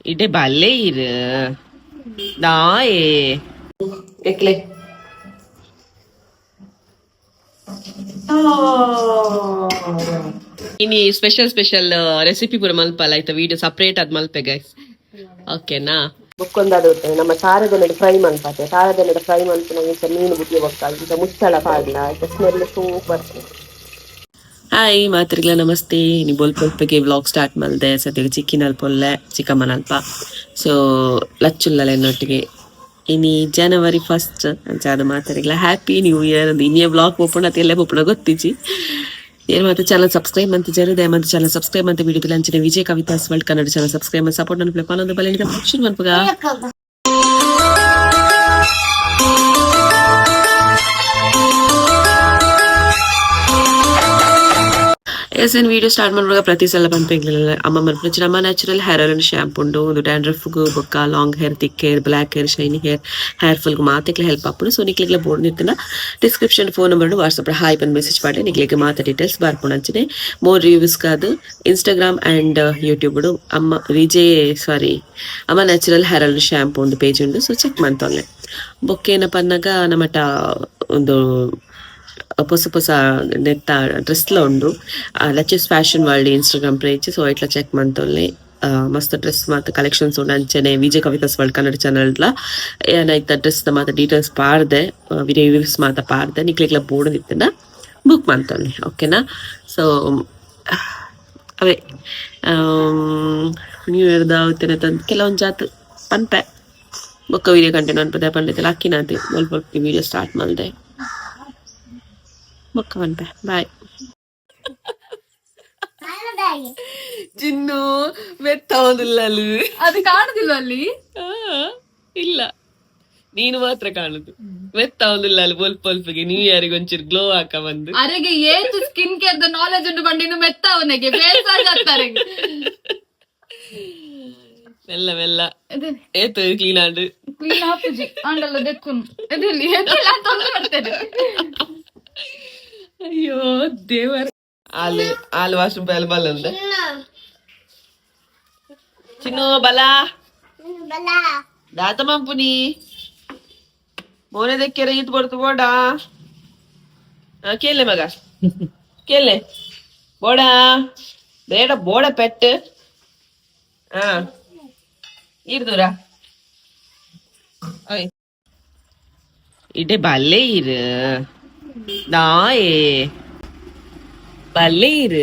इटे बाले इर दाए एकले इनी स्पेशल स्पेशल रेसिपी पूरा मल्पಲ್ಲ ಆಯ್ತಾ ವಿಡಿಯೋ ಸಪರೇಟ್ ಆದ ಮಲ್ಪೆ ಗೈಸ್ ಓಕೆನಾ ಬುಕ್ಕೊಂದಾದ ನಮ್ಮ ಸಾರದೊಂದು ಫ್ರೈ ಮಲ್ಪತ್ತೆ ಸಾರದೊಂದು ಫ್ರೈ ಮಲ್ಪನ ಮೀನು ಬುದ್ಧಿ ಬೊಕ್ಕ ಈಗ ಮುಚ್ಚಳ ಪಾಡ್ಲ ಸ್ಮೆಲ್ ಸೂಪರ್ ಹಾಯ್ ಮಾತ್ರಿಗಳ ನಮಸ್ತೆ ನೀ ಬೊಲ್ಪೊಲ್ಪಗೆ ವ್ಲಾಗ್ ಸ್ಟಾರ್ಟ್ ಮಲ್ದೆ ಸದ್ಯಕ್ಕೆ ಚಿಕ್ಕಿನಲ್ಲಿ ಪೊಲ್ಲೆ ಚಿಕ್ಕಮ್ಮನಲ್ಪ ಸೊ ಲಚ್ಚುಲ್ಲಲೆನ್ನೊಟ್ಟಿಗೆ ಇನಿ ಜನವರಿ 1 ಅಂಚಾದ ಮಾತಾಡಿಗಳ ಹ್ಯಾಪಿ ನ್ಯೂ ಇಯರ್ ಅಂದ್ ಇನ್ನೇ ಬ್ಲಾಗ್ ಓಪನ್ ಅತಿ ಎಲ್ಲ ಓಪನ್ ಗೊತ್ತಿಚ್ಚಿ ಏನು ಮತ್ತೆ ಚಾನಲ್ ಸಬ್ಸ್ಕ್ರೈಬ್ ಅಂತ ಜರುದೆ ಮತ್ತೆ ಚಾನಲ್ ಸಬ್ಸ್ಕ್ರೈಬ್ ಅಂತ ವಿಡಿಯೋ ಲಂಚಿನ Vijay Kavitha's world Kannada channel subscribe ಮಾಡಿ ಸಪೋರ್ಟ್ ನನ್ನ ಪ್ಲೇ ಪಾಲೊಂದು ಬಲೆ ಫಂಕ್ಷನ್ ಮನ್ಪಗ ಎಸ್ ಏನು ವಿಡಿಯೋ ಸ್ಟಾರ್ಟ್ ಮಾಡುವಾಗ ಪ್ರತಿ ಸಲ ಪಂಪೆಗ್ಲಿಲ್ಲ ಅಮ್ಮ ಮನ್ಪುಚ್ಚಿ ನಮ್ಮ ನ್ಯಾಚುರಲ್ ಹೇರ್ ಆಯಿಲ್ ಶ್ಯಾಂಪು ಉಂಡು ಒಂದು ಡ್ಯಾಂಡ್ರಫ್ಗೂ ಬೊಕ್ಕ long hair thick hair black hair shiny hair ಫುಲ್ಗೂ ಮಾತಕ್ಕೆ ಹೆಲ್ಪ್ ಆಪುಂಡು ಸೊ ನಿಕ್ಲಿಗೆ ಬೋರ್ಡ್ ನಿಂತಿನ description phone number WhatsApp hi ಬಂದು ಮೆಸೇಜ್ ಮಾಡಿ ನಿಕ್ಲಿಗೆ ಮಾತಾ ಡೀಟೇಲ್ಸ್ ಬಾರ್ಪುಂಡು ಅಂಚಿನೆ ಮೋರ್ ರಿವ್ಯೂಸ್ ಕಾದು Instagram and YouTube Amma natural hair oil shampoo ಒಂದು ಪೇಜ್ ಉಂಡು ಸೊ ಚೆಕ್ ಮಾಡ್ತೊಲ್ಲೆ ಬೊಕ್ಕೇನಪ್ಪ ಅನ್ನಗ ನಮ್ಮಟ ಒಂದು ಹೊಸ ನೆತ್ತ ಡ್ರೆಸ್ಲ ಉಂಡು ಲಚಸ್ fashion world Instagram page so ಇಟ್లా ಚೆಕ್ ಮಾಡ್ತೊಲ್ಲಿ ಮಸ್ತ್ ಡ್ರೆಸ್ ಮತ್ತು ಕಲೆಕ್ಷನ್ಸ್ ಉಂಡು ಅಂಚನೆ ವಿಜಯ್ ಕವಿತಾಸ್ ವರ್ಲ್ಡ್ ಕನ್ನಡ ಚಾನಲ್ಲ ಏನಾಯ್ತ ಡ್ರೆಸ್ ಮಾತ ಡೀಟೇಲ್ಸ್ ಪಾಡ್ದೆ ರಿವ್ಯೂಸ್ ಮಾತ ಪಾಡ್ದೆ ನಿಕ್ಲಿಗ್ಲ ಬೋರ್ಡ್ ನಿಂತಿನ ಬುಕ್ ಮಾಡ್ತೊಲ್ಲಿ ಓಕೆನಾ ಸೊ ಅವೇ ನ್ಯೂ ಇಯರ್ದ ಅವತ್ತೇನೆ ತಂದು ಕೆಲವೊಂದು ಜಾತು ಪನ್ಪೆ ಬೊಕ್ಕ ವಿಡಿಯೋ ಕಂಟೆಂಟ್ ಅನ್ಪದೆ ಪಂಡಿತಲ್ಲ ಅಕ್ಕಿನಾತಿ ಸ್ವಲ್ಪ ವಿಡಿಯೋ ಸ್ಟಾರ್ಟ್ ಮಾಡಿದೆ ಬೊಕ್ಕ ಬಾಯ್ ಚಿನ್ನು ಮೆತ್ತವದಿಲ್ಲ ಅಲ್ಲಿ ಅದು ಕಾಣುದಿಲ್ಲ ಅಲ್ಲಿ ಇಲ್ಲ ನೀನು ಮಾತ್ರ ಕಾಣುದು ಮೆತ್ತವದಿಲ್ಲ ಅಲ್ಲಿ ಬೊಲ್ಪೊಲ್ಪಿಗೆ ನ್ಯೂ ಇಯರ್ಗೆ ಒಂಚೂರು ಗ್ಲೋ ಹಾಕ ಬಂದು ಅರೆಗೆ ಏತು ಸ್ಕಿನ್ ಕೇರ್ ದ ನಾಲೆಜ್ ಉಂಟು ಬಂದಿನ್ನು ಮೆತ್ತ ಅವನಿಗೆ ಮೆಲ್ಲ ಮೆಲ್ಲ ಏತು ಕ್ಲೀನ್ ಆಡು ಕ್ಲೀನ್ ಹಾಪುಜಿ ಅಂಡಲ್ಲ ದೆಕ್ಕುನು ಎದಿಲ್ಲಿ ಎದಿಲ್ಲ ಅಂತ ಒಂದು ಬರ್ತದೆ ಅಯ್ಯೋ ದೇವರ ಹಾಲು ವಾಶ್ರೂಮ್ ಪೈಲ್ ಬಲ್ಲಂದ ಚಿನ್ನು ಬಲ ದಾತ ಮಂಪುನಿ ಮೋನೆ ದೆಕ್ಕೆರೆ ಈತ್ ಕೊಡ್ತು ಬೋಡ ಕೇಳೆ ಮಗ ಕೇಳೆ ಬೋಡ ಬೇಡ ಬೋಡ ಪೆಟ್ ಇರ್ದೂರ ಇಡೆ ಬಲ್ಲೆ ಇರು ನಾಯೇ ಬಲ್ಲೆ ಇರು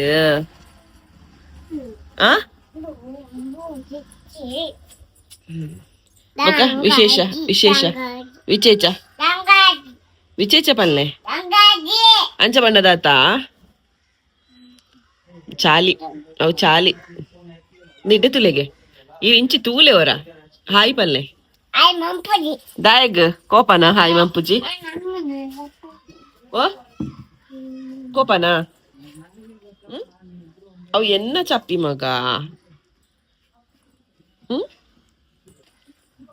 ವಿಶೇಷ ವಿಶೇಷ ವಿಚೇಚ ವಿಚೇಚ ಪಲ್ಲೆ ಅಂಚ ಬಣ್ಣದಾತ ಚಾಲಿ ಅವು ಚಾಲಿ ನಿಡ್ಡೆ ತುಲೆಗೆ ಈ ಇಂಚಿ ತೂಲೆ ಅವರ ಹಾಯ್ ಪಲ್ಲೆ ದಾಯಗ್ ಕೋಪನ ಹಾಯ್ ಮಂಪುಜಿ ಓ ಕೋಪನಾ ಅವು ಎನ್ನ ಚಪ್ಪಿ ಮಗ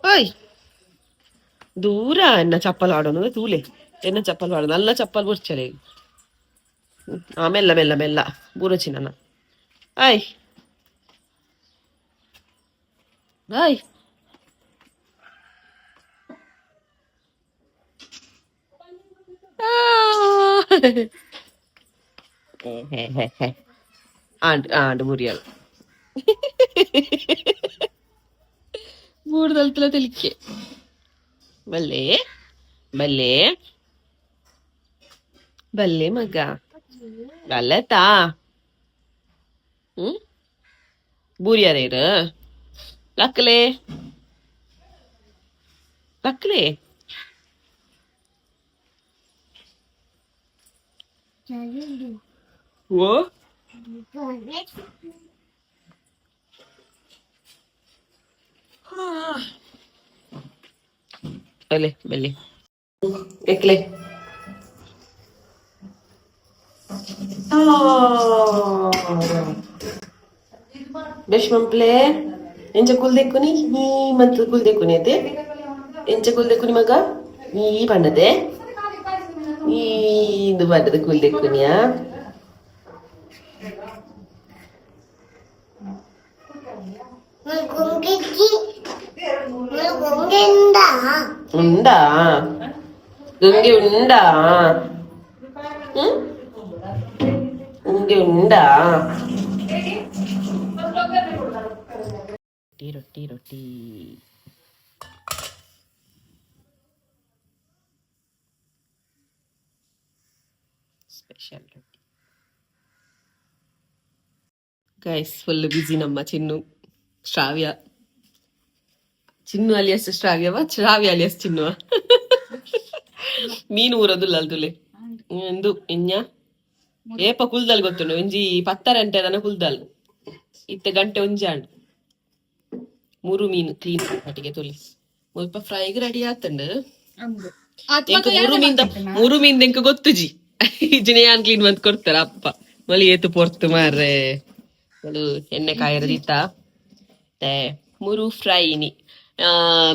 ಓಯ್ ದೂರ ಎನ್ನ ಚಪ್ಪಲ್ ಆಡೋನು ತೂಲೆ ಎನ್ನ ಚಪ್ಪಲ್ ಆಡೋನು ನಲ್ಲ ಚಪ್ಪಲ್ ಬುರ್ಚಲೆ ಮೆಲ್ಲ ಮೆಲ್ಲ ಮೆಲ್ಲ ಬೂರಚಿನ ಆಯ್ ಆಯ್ ആണ്ട് മുറിയാൾ കൂടുതൽ തെളിക്ക് ബല്ലേ ബല്ലേ ബല്ലേ മക ബല്ലത്താ ബൂരിയാറേര് ലക്കലേ ಲಕ್ಲೆ ಓ ಅಲೆ ಬಲ್ಲಿ ಎಕ್ಲೆ ಬೆಶ್ಮಂಪ್ಲೆ ಎಂಚ ಕುಲ್ದೆಕ್ಕುನಿ ನೀ ಮತ್ತು ಕುಲ್ದೆಕ್ಕುನಿ ಅದೇ ಎಂಚ ಕುಲ್ದೆಕ್ಕುನಿ ಮಗ ನೀ ಬಣ್ಣದೆ ಇದು ಬಣ್ಣದ ಕುಲ್ದೆಕ್ಕುನಿಯಾ ఉండా గంగి ఉండా ఉంగి ఉండా రొట్టి రొట్టి రొట్టి ಸ್ಪೆಷಲ್ ರೊಟ್ಟಿ ಗೈಸ್ ಫುಲ್ ಬಿಸಿ ನಮ್ಮ ಚಿನ್ನು ಶ್ರಾವ್ಯ ಚಿನ್ನು ಅಲಿಯಸ್ ಶ್ರಾವ್ಯವ ಶ್ರಾವ್ಯ ಅಲಿಯಸ್ ಚಿನ್ನುವ ಮೀನು ಊರದುಲ್ಲ ಅಲ್ದುಲೆ ಎಂದು ಇನ್ಯ ಏಪ ಕುಲ್ದಲ್ ಗೊತ್ತುಂಡು ಒಂಜಿ 10 ಗಂಟೆ ಅದನ್ನ ಕುಲ್ದಲ್ ಇತ್ತೆ ಗಂಟೆ ಒಂಜಾಂಡ್ 3 ಮೀನು ಕ್ಲೀನ್ ಒಟ್ಟಿಗೆ ತೊಲಿ ಸ್ವಲ್ಪ ಫ್ರೈಗೆ ರೆಡಿ ಆತಂಡು ಎಂಕ 3 ಮೀನ್ ಎಂಕ ಗೊತ್ತುಜಿ ಜಿನೆಯಾನ್ ಕ್ಲೀನ್ ಬಂದ್ ಕೊಡ್ತಾರ ಅಪ್ಪ ಮಳಿ ಏತು ಪೊರ್ತು ಮಾರ್ರೆ ಎಣ್ಣೆ ಕಾಯರ ದಿತ್ತ 3 ಫ್ರೈ ಇನಿ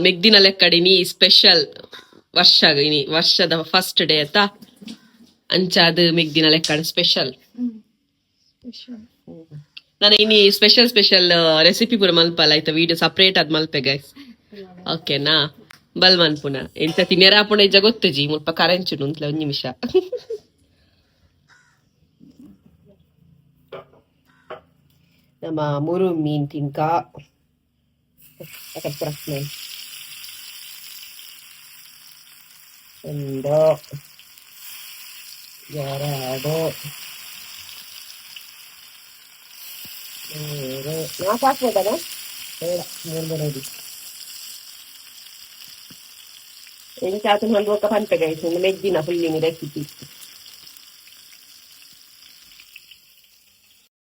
ಮೆಗ್ದಿನ ಲೆಕ್ಕಡಿನಿ ಸ್ಪೆಷಲ್ ವರ್ಷದ ಫಸ್ಟ್ ಡೇ ಆಯ್ತಾ ಅಂಚಾದ ಮೆಗ್ದಿನ ಲೆಕ್ಕಡ ಸ್ಪೆಷಲ್ ನಾನು ಇನಿ ಸ್ಪೆಷಲ್ ರೆಸಿಪಿ ಪೂರ ಮಲ್ಪಲ್ಲ ಆಯ್ತಾ ವಿಡಿಯೋ ಸಪ್ರೇಟ್ ಆದ್ ಮಲ್ಪೆ ಗೈಸ್ ಓಕೆನಾ ಬಲ್ ಮನ್ಪುನ ಎಂತ ತಿನ್ಯರಾಪುಣ ಇಜ್ಜ ಗೊತ್ತುಜಿ ಮುಲ್ಪ ಕರೆಂಚುನು ಅಂತಲ ಒಂದ್ ನಿಮಿಷ ನಮ್ಮ 3 ಮೀನ್ ತಿನ್ಕ ಒಂದು 2 3 ನಾಲ್ಕು ಹಾಕ್ಬೋದಲ್ಲ ಬೇಡ 3 ರೆಡಿ ಎಂಚಾತು ಹೊಂದುವಕ್ಕ ಪಂಪೆ ಗೈಸ್ ಒಂದು ಮೆಜ್ಜಿನ ಫುಲ್ಲಿನ ರೆಸಿಪಿ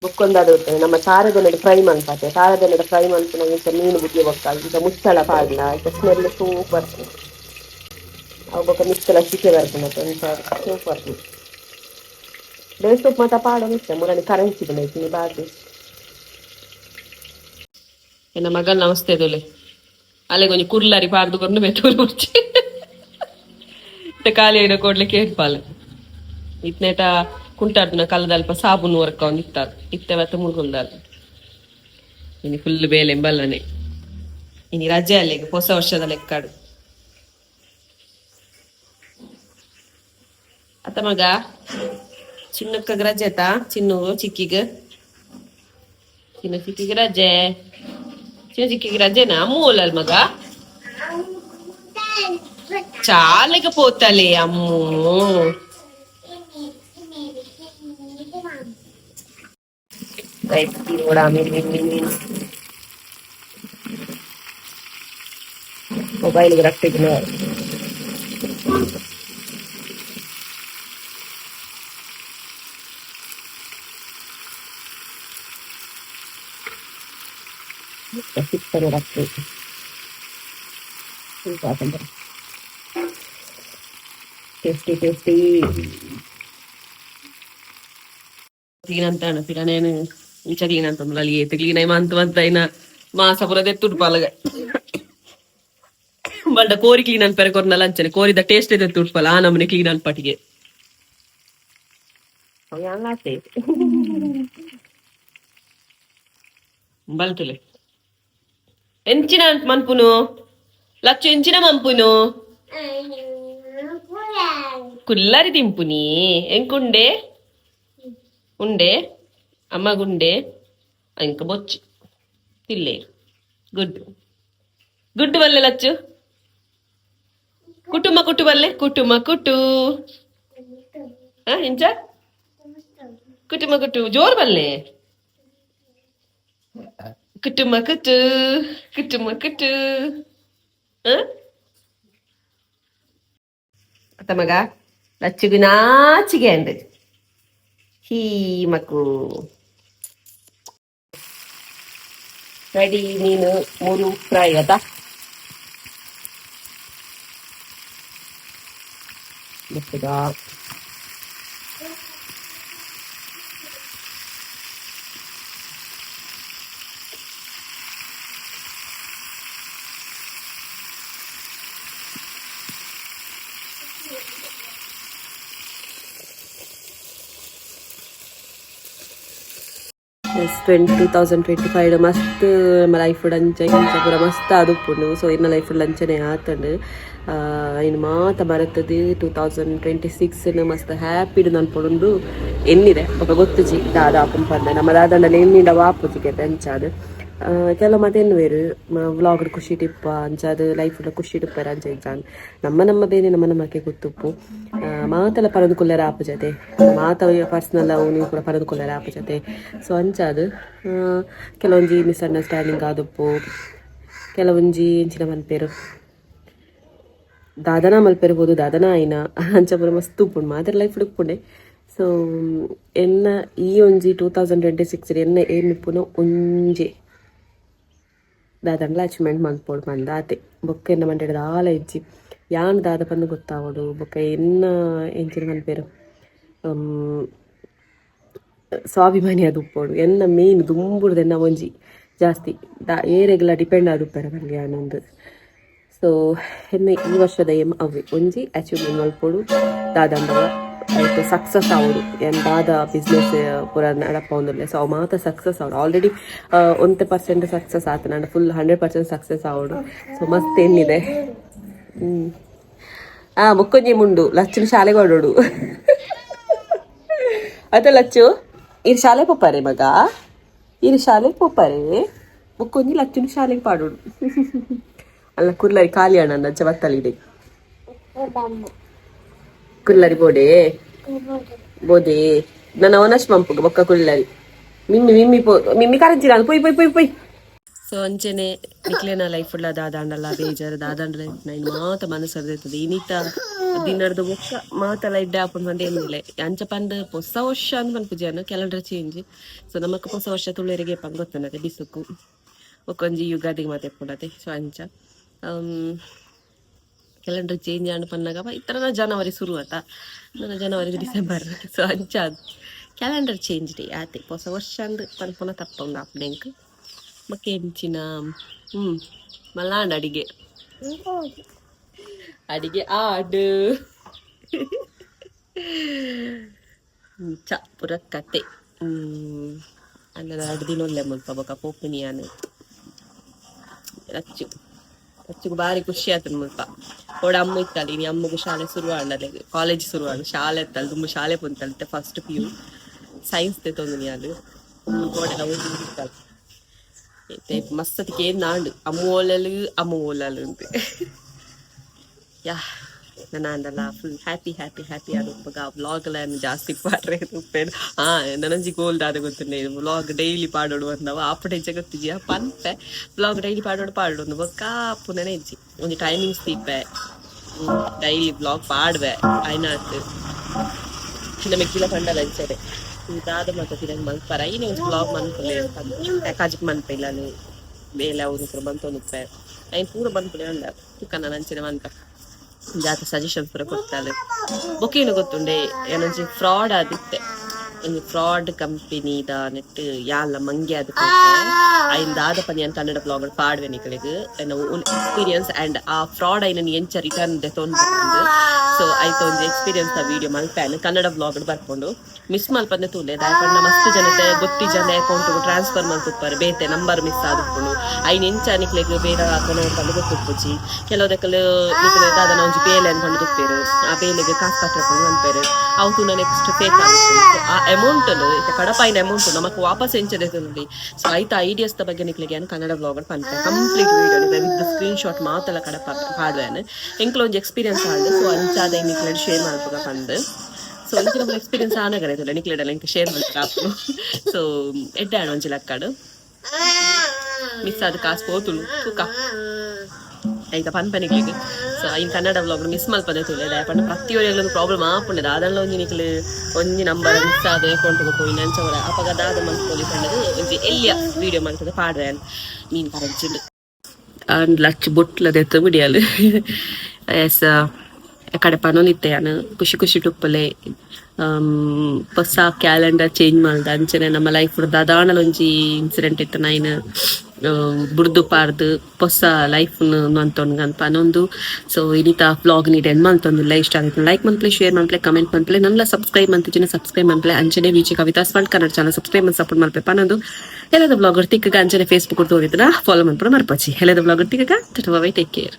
ಬುಕ್ಕೊಂದಾದ ನಮ್ಮ ಸಾರದೊಂದು ಫ್ರೈ ಮಲ್ಪತ್ತೆ ಸಾರದೊಂದು ಫ್ರೈ ಮಲ್ಪನ ಇಂಚ ಮೀನು ಬುದ್ಧಿ ಹೋಗ್ತಾಳೆ ಇಂಚ ಮುಚ್ಚಳ ಪಾಡಿನ ಇಂಚ ಸ್ಮೆಲ್ ಸೂಪರ್ ಅವು ಬೊಕ್ಕ ಮಿಚ್ಚಲ ಸಿಕೆ ಬರ್ತದೆ ಇಂಚ ಸೂಪರ್ ಬೇರೆ ಸೊಪ್ಪು ಮಾತ ಪಾಡ ಮಿಚ್ಚ ಮುರಳಿ ಕರೆನ್ಸಿದ ನೈತಿನಿ ಬಾಗಿ ಎನ್ನ ಮಗಲ್ ನಮಸ್ತೆ ದೊಲೆ ಅಲ್ಲೇ ಕೊಂಚ ಕುರ್ಲಾರಿ ಪಾರ್ದು ಕೊಂಡು ಮೆತ್ತೂರು ಮುಚ್ಚಿ ಖಾಲಿ అయిన ಕೊಡ್ಲಿಕ್ಕೆ ಏರ್ಪಾಲು ಇತ್ನೇಟ ಕುಂಟಾಡ್ನ ಕಲ್ಲದಲ್ಪ ಸಾಬೂನು ವರ್ಕ ಒಂದು ಇತ್ತಾರು ಇತ್ತೆವತ್ತು ಮುಳ್ಕೊಂಡಾರು ಇನಿ ಫುಲ್ ಬೇಲೆ ಎಂಬಲ್ಲನೆ ಇನಿ ರಜೆ ಅಲ್ಲಿ ಹೊಸ ವರ್ಷದ ಲೆಕ್ಕಾಡು ಅತ್ತ ಮಗ ಚಿನ್ನಕ್ಕ ರಜೆ ಆಯ್ತಾ ಚಿನ್ನು ಚಿಕ್ಕಿಗೆ ರಜೆ ಚಿಕ್ಕಿಗೆ ರಜೆನಾ ಮೂಲಲ್ ಮಗ చాలక పోతలే అమ్మో కూడా మొబైల్ రక్తిన రక్తి టేస్టీ క్లీన్ అంటాను పిల్ల నేను ఇంచ క్లీన్ అంటాను మళ్ళీ ఏత క్లీన్ అయ్యి మంత్ అయినా మాసపురదే ತುಡ್ಪಾಲಗ ಬಲ್ಡ ಕೋರಿ ಕ್ಲೀನ್ ಅನ್ಪರೆ ಕೊರ್ನಲ್ಲ ಅಂಚನೆ ಕೋರಿದ ಟೇಸ್ಟ್ ಇದೆ ತುಡ್ಪಾಲ ಆ ನಮ್ಮನೆ ಕ್ಲೀನ್ ಅನ್ಪಟ್ಟಿಗೆ ಬಲ್ತುಲೆ ಎಂಚಿನ ಮನ್ಪುನು ಲಚ್ಚು ಎಂಚಿನ ಮಂಪುನು కుల్లారి దింపుని ఎంకుండే ఉండే అమ్మగుండే ఇంక బొచ్చు తిల్లేరు గుడ్డు వల్లే లచ్చు కుటుంబ కుట్టు వల్లే కుటుంబ కుట్టు ఇంచ కుటుంబ కుట్టు జోరు వల్లే కుటుంబ కుట్టు అత్త మగ లచ్చుగు నాచిಗೆ అండి హీమకు రెడీ ನೀನು 3 ಫ್ರೈ ಅದ ಮುಟ್ಟದ 2025 ಮಸ್ತ್ ನಮ್ಮ ಲೈಫ್ ಅಂಚ ಇಂಚ ಪೂರ ಮಸ್ತ್ ಆದುಪ್ಪುಂಡು. ಸೊ ಇನ್ನ ಲೈಫ್ ಅಂಚನೆ ಆತಂಡು ಇನ್ನು ಮಾತ ಬರುತ್ತದೆ 2026 ಮಸ್ತ್ ಹ್ಯಾಪಿಡ್ ನನ್ಪೊಂಡು ಎನ್ನಿದೆ ಒಬ್ಬ ಗೊತ್ತುಜಿ ದಾದ ಆಪನ್ ಪಂಡ ನಮ್ಮ ದಾದಂಡಲ್ಲಿ ಎನ್ನಿಂದ ವಾಪುಜಿಗೆ ಅಂಚಾದು ಕೆಲವು ಮತ್ತೆ ಎನ್ನುವೇರು ವ್ಲಾಗ್ ಖುಷಿ ಟಿಪ್ಪ ಅಂಚಾದು ಲೈಫ್ಲ ಖುಷಿ ಟಿಪ್ಪರ ಅಂಚ ಇದ್ದಾನೆ ನಮ್ಮ ಬೇನೆ ನಮ್ಮಕ್ಕೆ ಗೊತ್ತುಪ್ಪು ಮಾತೆಲ್ಲ ಪರದುಕೊಳ್ಳರ ಆಪು ಜೊತೆ ಮಾತ ಪರ್ಸ್ನಲ್ ಅವು ನೀವು ಕೂಡ ಪರದುಕೊಳ್ಳರ ಆಪು ಜೊತೆ. ಸೊ ಅಂಚಾದು ಕೆಲವೊಂಜಿ ಮಿಸ್ಅಂಡರ್ಸ್ಟ್ಯಾಂಡಿಂಗ್ ಆದುಪ್ಪು ಕೆಲವೊಂಜಿ ಇಂಚಿನ ಮನ್ಪೇರು ದಾದನ ಮಲ್ಪೆರ್ಬೋದು ದಾದನ ಆಯ್ನ ಅಂಚ ಪೂರ ಮಸ್ತ್ ಉಪ್ಪುಂಡು ಮಾತ್ರ ಲೈಫ್ ಉಪ್ಪುಂಡೆ. ಸೊ ಎನ್ನ ಈ ಒಂಜಿ 2026 ಎನ್ನ ಏನು ಉಪ್ಪುನೋ ಒಂಜಿ ದಾದಂಡ್ಲ ಅಚೀವ್ಮೆಂಟ್ ಮನ್ಪೋಡು ಮಂದಾತೆ ಬೊಕ್ಕ ಎನ್ನ ಮಂಡ್ಯದ ಆಲ ಇಜ್ಜಿ ಯಾನ್ ದಾದ ಪಂದು ಗೊತ್ತಾವಡು ಬೊಕ್ಕ ಎನ್ನ ಎಂಚಿನ ಮನ್ಪೇರು ಸ್ವಾಭಿಮಾನಿ ಅದು ಉಪ್ಪೋಡು ಎನ್ನ ಮೇನ್ ದುಂಬುಡ್ದು ಎನ್ನ ಒಂಜಿ ಜಾಸ್ತಿ ಏರೆಗ್ಲ ಡಿಪೆಂಡ್ ಆದುಪ್ಪೆರ ನನಗೆ ಅನ್ನೊಂದು. ಸೊ ಎನ್ನ ಈ ವರ್ಷದ ಏಮ್ ಅವೇ ಒಂಜಿ ಅಚೀವ್ಮೆಂಟ್ ಮಲ್ಪೋಡು ದಾದಂಡ ಆಯ್ತು ಸಕ್ಸಸ್ ಆವಡು ಏನು ದಾದ ಬಿಸ್ನೆಸ್ ಪೂರ ನಡಪ ಒಂದಿಲ್ಲ. ಸೊ ಅವು ಮಾತ್ರ ಸಕ್ಸಸ್ ಆವಡು ಆಲ್ರೆಡಿ 1% ಸಕ್ಸಸ್ ಆತ ನಾನು ಫುಲ್ 100% ಸಕ್ಸಸ್ ಆವಡು. ಸೊ ಮಸ್ತ್ ಏನಿದೆ ಮುಕ್ಕೊಂಜಿ ಮುಂಡು ಲಚ್ಚಿನ ಶಾಲೆಗೆ ಹೊಡೋಡು ಅದ ಲಚ್ಚು ಇದು ಶಾಲೆ ಪೋಪಾರೆ ಮಗ ಇದು ಶಾಲೆಗೆ ಪೋಪಾರೆ ಮುಕ್ಕೊಂಜಿ ಲಚ್ಚಿನ ಶಾಲೆಗೆ ಪಾಡೋಡು ಅಲ್ಲ ಕುರ್ಲರಿ ಖಾಲಿ ಅಣ್ಣ ಅಂಚ ಬತ್ತಲಿಡೆ ಕುಲ್ಲರಿ ಬೋಡೆ ಬೋದೆ ನನ್ನ ಅವನಶ್ ಮಂಪುಗ ಬೊಕ್ಕ ಕುಲ್ಲರಿ ಮಿಮ್ಮಿ ಕರಂಚಿನ ಪೊಯ್ ಪೊಯ್ ಪೊಯ್ ಪೊಯ್. ಸೊ ಅಂಚೆನೆ ನಿಕ್ಲೇನ ಲೈಫ್ ಉಳ್ಳ ದಾದಾಂಡಲ್ಲ ಬೇಜಾರು ದಾದಾಂಡ ಲೈಫ್ ನೈನ್ ಮಾತ ಮನಸ್ಸರ್ದೈತದೆ ಇನ್ನಿತ ದಿನದ ಬೊಕ್ಕ ಮಾತಲ್ಲ ಇಡ್ಡೆ ಹಾಕೊಂಡು ಬಂದು ಏನಿಲ್ಲ ಅಂಚ ಪಂಡ್ ಹೊಸ ವರ್ಷ ಅಂತ ಪನ್ಪುಜಾನು ಕ್ಯಾಲೆಂಡರ್ ಚೇಂಜ್. ಸೊ ನಮಕ್ ಹೊಸ ವರ್ಷ ತುಳ್ಳರಿಗೆ ಪಂಗ್ ಗೊತ್ತನದೆ ಬಿಸುಕು ಒಕ್ಕೊಂಜಿ ಯುಗಾದಿಗೆ ಮಾತೆ ಪುಡತೆ. ಸೊ ಅಂಚ ಕ್ಯಾಲೆಂಡರ್ ಚೇಂಜ್ ಆಂಡ್ ಪನ್ನಾಗ ಇತರ ಜನವರಿ ಶುರು ಆತ ನನ್ನ ಜನವರಿ ಡಿಸೆಂಬರ್. ಸೊ ಅಂಚ ಕ್ಯಾಲೆಂಡರ್ ಚೇಂಜ್ ಡೇ ಆತೆ ಹೊಸ ವರ್ಷ ಅಂದ್ ಪನ್ಪುನ ತಪ್ಪಂಗ ಅಪ್ನೆಂಕ್ ಮಕ್ಕೆ ಹೆಂಚಿನ ಮಲ್ಲಾಂಡ್ ಅಡಿಗೆ ಆಡು ಚ ಪುರ ಕತೆ ಅನ್ನದ ಅಡ್ದಿನ ಒಳ್ಳೆ ಮುಲ್ಪ ಬೊಕ ಪೋಪಿನಿಯಾನು ರಚ್ಚುಗು ಬಾರಿ ಖುಷಿ ಆತನ ಮುಲ್ಪ ಓಡ ಅಮ್ಮ ಇತ್ತಲ್ಲ ಇನಿ ಅಮ್ಮಗೂ ಶಾಲೆ ಶುರು ಆಡಲೆ ಕಾಲೇಜ್ ಶುರು ಆಡ ಶಾಲೆ ಇತ್ತಲ್ಲ ತುಂಬ ಶಾಲೆ ಪುಂತlte ಫಸ್ಟ್ PU ಸೈನ್ಸ್ ತೆತ್ತೊಂದು ಅದು ಗೋಡೆಲ್ಲ ಓದಿರ್ತಲ್ಲ ಮಸ್ತತಿಗೆ ನಾಂಡು ಅಮ್ಮ ಓಲಲು ಅಂತ ಯಾ ನಾನಂದಲ್ಲ ಫುಲ್ ಹ್ಯಾಪಿ ಆಡುಪ್ಪಗ ವ್ಲಾಗ್ ಎಲ್ಲ ಜಾಸ್ತಿ ಪಾಡ್ರೆ ಉಪ್ಪೇನು ನನಂಜಿ ಗೋಲ್ಡ್ ಆದ ಗೊತ್ತುಂಡೆ ವ್ಲಾಗ್ ಡೈಲಿ ಪಾಡೋಡು ಅಂದವ ಆಪಟ ಹೆಜ್ಜೆ ಗೊತ್ತಿದ್ಯಾ ಪನ್ಪೆ ವ್ಲಾಗ್ ಡೈಲಿ ಪಾಡೋಡು ಒಂದು ಬೊಕ್ಕ ಪುನಃ ಹೆಜ್ಜಿ ಒಂದು ಟೈಮಿಂಗ್ಸ್ ತಿಪ್ಪೆ ಡೈಲಿ ವ್ಲಾಗ್ ಪಾಡ್ವೆ ಆಯ್ನಾತು ಚಿನ್ನ ಮೆಕ್ಕಿಲ ಪಂಡಲ ಅಂಚರೆ ದಾದ ಮಾತ ತಿರಂಗ್ ಮಲ್ಪರ ಐನೇ ಒಂದು ವ್ಲಾಗ್ ಮನ್ಪಲೆ ಕಾಜಿಕ್ ಮನ್ಪೆ ಇಲ್ಲ ಬೇಲೆ ಅವ್ರು ಬಂತೊಂದುಪ್ಪೆ ಐನ್ ಪೂರ ಬಂದ್ಪಲೆ ಅಂದ ತುಕ್ಕನ ನಂಚಿನ ಮನ್ಪ ಜಾತ ಸಜೆಷನ್ ಪೂರ ಕೊಡ್ತಾಳೆ ಬೊಕೇನು ಗೊತ್ತುಂಡೆ ಏನೊಂಜಿ ಫ್ರಾಡ್ ಆದಿತ್ತೆ ಒಂದು ಫ್ರಾಡ್ ಕಂಪನಿದ ನೆಟ್ ಯಾಲ್ಲ ಮಂಗೆ ಅದು ಐನ್ ದಾದ ಪನಿ ಅಂತ ಕನ್ನಡ ಬ್ಲಾಗರ್ ಪಾಡ್ವೆ ನಿಕಲೆಗ್ ಎಕ್ಸ್ಪೀರಿಯನ್ಸ್ ಅಂಡ್ ಆ ಫ್ರಾಡ್ ಐನ ಎಂಚ ರಿಟರ್ನ್ ದೆತೊಂದು. ಸೊ ಆಯ್ತು ಒಂದು ಎಕ್ಸ್ಪೀರಿಯನ್ಸ್ ಆ ವಿಡಿಯೋ ಮಲ್ಪೇನು ಕನ್ನಡ ಬ್ಲಾಗರ್ ಬರ್ಕೊಂಡು ಮಿಸ್ ಮಲ್ಪಂದೆ ತೂಲೆ ದಾಯಪಂಡ ಮಸ್ತ್ ಜನತೆ ಗೊತ್ತಿ ಜನ ಅಕೌಂಟ್ ಟ್ರಾನ್ಸ್ಫರ್ ಮಲ್ತುಪ್ಪರು ಬೇತೆ ನಂಬರ್ ಮಿಸ್ ಆದುಪ್ಪುಂಡು ಐನ್ ಎಂಚ ನಿಕ್ಲೆಗ್ ಬೇರೆ ಹಾಕೊಂಡು ಪಂಡು ಗೊತ್ತುಪ್ಪುಜಿ ಕೆಲವುದಕ್ಕಲು ನಿಕ್ಲೆ ದಾದನ ಒಂಜಿ ಬೇಲೆ ಅನ್ಕೊಂಡು ತುಪ್ಪೇರು ಆ ಬೇಲೆಗೆ ಕಾಸು ಕಟ್ಟಕೊಂಡು ಅನ್ಪೇರು ಅವು ತೂನ ನೆಕ್ಸ್ಟ್ ಫೇಕ್ ಆಗುತ್ತೆ ಆ ಅಮೌಂಟ್ ಕಡಪಾಯಿನ ಅಮೌಂಟ್ ನಮಕ್ ವಾಪಸ್ ಎಂಚದೆ ನೋಡಿ. ಸೊ ಆಯ್ತು ಐಡಿಯಾಸ್ ಬಗ್ಗೆ ನಿಕ್ಲಿಗೆ ಕನ್ನಡ ಬ್ಲಾಗರ್ ಪಂಪೆ complete video with screen shot ಮಾತೆಲ್ಲ ಕಡಪ ಹಾಡುವೇನು ಎಂಕ್ಲ ಒಂಜಿ ಎಕ್ಸ್ಪೀರಿಯನ್ಸ್ ಆಡು. ಸೊ ಅಂಚಾದ ನಿಕ್ಲೆಡ್ ಶೇರ್ ಮಾಡ್ಬೋದ ಪಂದು. ಸೊ ಇಂಚ ನಮ್ಮ ಎಕ್ಸ್ಪೀರಿಯನ್ಸ್ ಆನಗರೈತಲ್ಲ ನಿಕ್ಲೆಡ್ ಎಂಕ್ ಶೇರ್ ಮಾಡ್ತಾಪು. ಸೊ ಎಡ್ಡಾಡು ಒಂಜಿ ಲಕ್ಕಡು ಮಿಸ್ ಆದ ಕಾಸು ಪೋತುಳು ತೂಕ ಆಯ್ತಾ ಪನ್ಪನಿಕ್ಲಿಗೆ. ಸೊ ಐನ್ ಕನ್ನಡ ಬ್ಲಾಗರ್ ಮಿಸ್ ಮಲ್ಪದೆ ತುಲೆ ದಯಪಂಡ ಪ್ರತಿಯೊಂದು ಪ್ರಾಬ್ಲಮ್ ಆಪುಂಡೆ ಅದೆಲ್ಲ ಒಂಜಿ ನಿಕ್ಲು ಒಂಜಿ ನಂಬರ್ ಮಿಸ್ ಆದ ಅಕೌಂಟ್ ಹೋಗಿ ನಂಚವರ ಅಪಗ ದಾದ ಮನ್ಪೋಲಿ ಪಂಡದು ಒಂಜಿ ಎಲ್ಲಿಯ ವಿಡಿಯೋ ಮಾಡ್ತದೆ ಪಾಡ್ವೆ ಮೀನ್ ಕರಂಚುಂಡು ಅಂಡ್ ಲಚ್ ಬೊಟ್ಲದ ಎತ್ತ ಬಿಡಿಯಲು ಎಸ್ ಕಡೆ ಪನೋನಿತ್ತೆ ನಾನು ಖುಷಿ ಟುಪ್ಪಲೆ ಹೊಸ ಕ್ಯಾಲೆಂಡರ್ ಚೇಂಜ್ ಮಾಡ್ದೆ ಅಂಚನೆ ನಮ್ಮ ಲೈಫ್ ದಾದಾಣಲ ಒಂಜಿ ಇನ್ಸಿಡೆಂಟ್ ಇತ್ತು ನೈನ್ ಬುಡ್ದು ಪಾರ್ದು ಹೊಸ ಲೈಫ್ ಅಂತೊಂದು ಅನ್ಪನೊಂದು. ಸೊ ಇನಿತ ವ್ಲಾಗ್ ನೀಟ್ ಎಂಡ್ ಮಲ್ತೊಂದಿಲ್ಲ. ಇಷ್ಟ ಆಗುತ್ತೆ ಲೈಕ್ ಮನ್ಪ್ಲೆ, ಶೇರ್ ಮನ್ಪ್ಲೆ, ಕಮೆಂಟ್ ಮನ್ಪ್ಲೆ, ನನ್ಲ ಸಬ್ಸ್ಕ್ರೈಬ್ ಮಂತಿದ್ದೀನಿ. ಸಬ್ಸ್ಕ್ರೈಬ್ ಮನ್ಪ್ಲೆ ಅಂಚನೆ ವಿಜಿ ಕವಿತಾಸ್ ಫಂಡ್ ಕನ್ನಡ ಚಾನಲ್ ಸಬ್ಸ್ಕ್ರೈಬ್ ಮಾಡಿ ಸಪೋರ್ಟ್ ಮಲ್ಪೆ ಪನ್ನೊಂದು. ಎಲ್ಲದ ಬ್ಲಾಗರ್ ತಿಕ್ಕಗ ಅಂಚನೆ ಫೇಸ್ಬುಕ್ ಹೋಗಿದ್ರ ಫಾಲೋ ಮನ್ಪುರ ಮರ್ಪಚ್ಚಿ. ಎಲ್ಲದ ಬ್ಲಾಗರ್ ತಿಕ್ಕಗ ಟೇಕ್ ಕೇರ್.